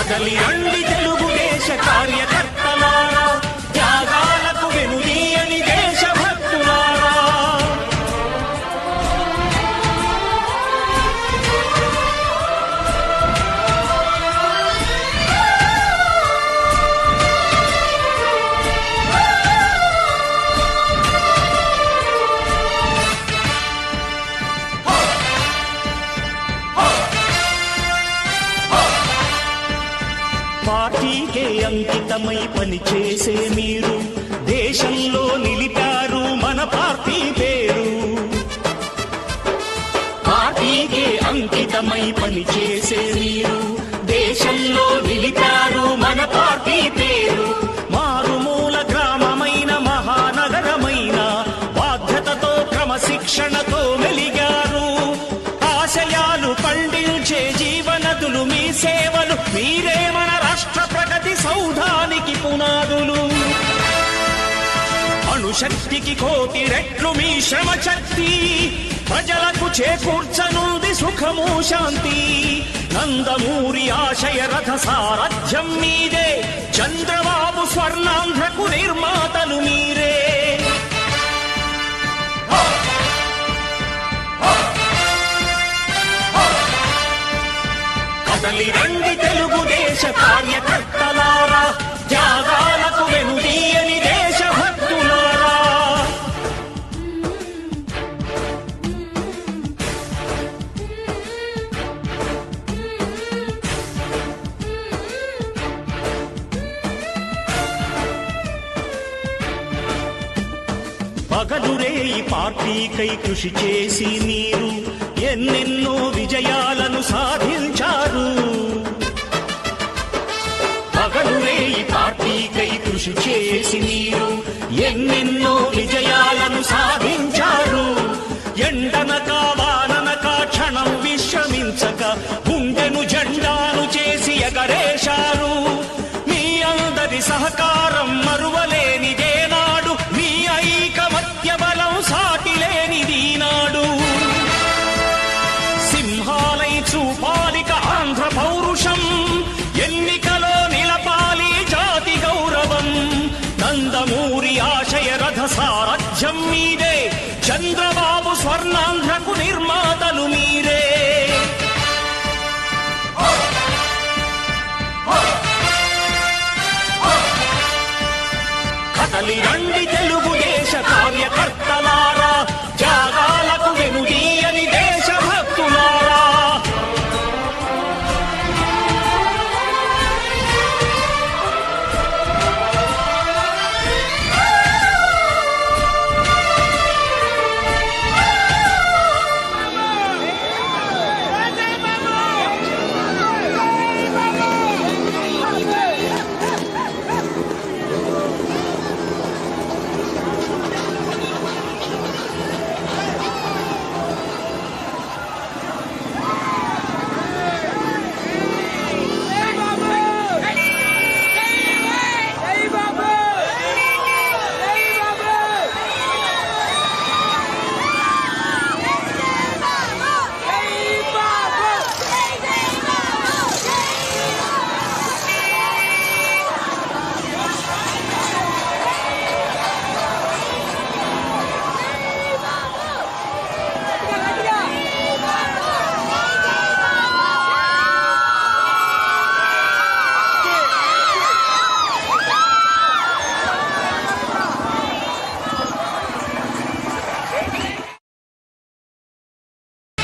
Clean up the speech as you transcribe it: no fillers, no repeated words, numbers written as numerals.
కదలి రండి తెలుగుదేశ కార్యకర్తలారా, త్యాగాలకు వెనుదీయని దేశభక్తులారా. పార్టీకే అంకితమై పనిచేసే మీరు దేశంలో నిలిపారు మన పార్టీ పేరు. పార్టీకే అంకితమై పనిచేసే మీరు దేశంలో నిలిపారు మన పార్టీ పేరు. మారుమూల గ్రామమైన మహానగరమైన బాధ్యతతో క్రమశిక్షణతో మెలిగారు. ఆశయాలు పండించే జీవనదులు మీ సేవలు, మీరే మన రాష్ట్ర ప్రగతి సౌధానికి పునాదులు. అణుశక్తికి కోటి రెట్లు మీ శ్రమ శక్తి, ప్రజలకు చేకూర్చనుంది సుఖము శాంతి. నందమూరి ఆశయ రథ సారథ్యం మీదే, చంద్రబాబు స్వర్ణాంధ్రకు నిర్మాతలు మీరే. కదలి రండి తెలుగుదేశ కార్యకర్తలారా, త్యాగాలకు వెనుదీయని దేశభక్తులారా. పగలురేయి పార్టీకై కృషి చేసి మీరు ఎన్నెన్నో విజయాలను సాధించారు. పగలురేయి పార్టీకై కృషి చేసి మీరు ఎన్నెన్నో విజయాలను సాధించారు. ఎండనక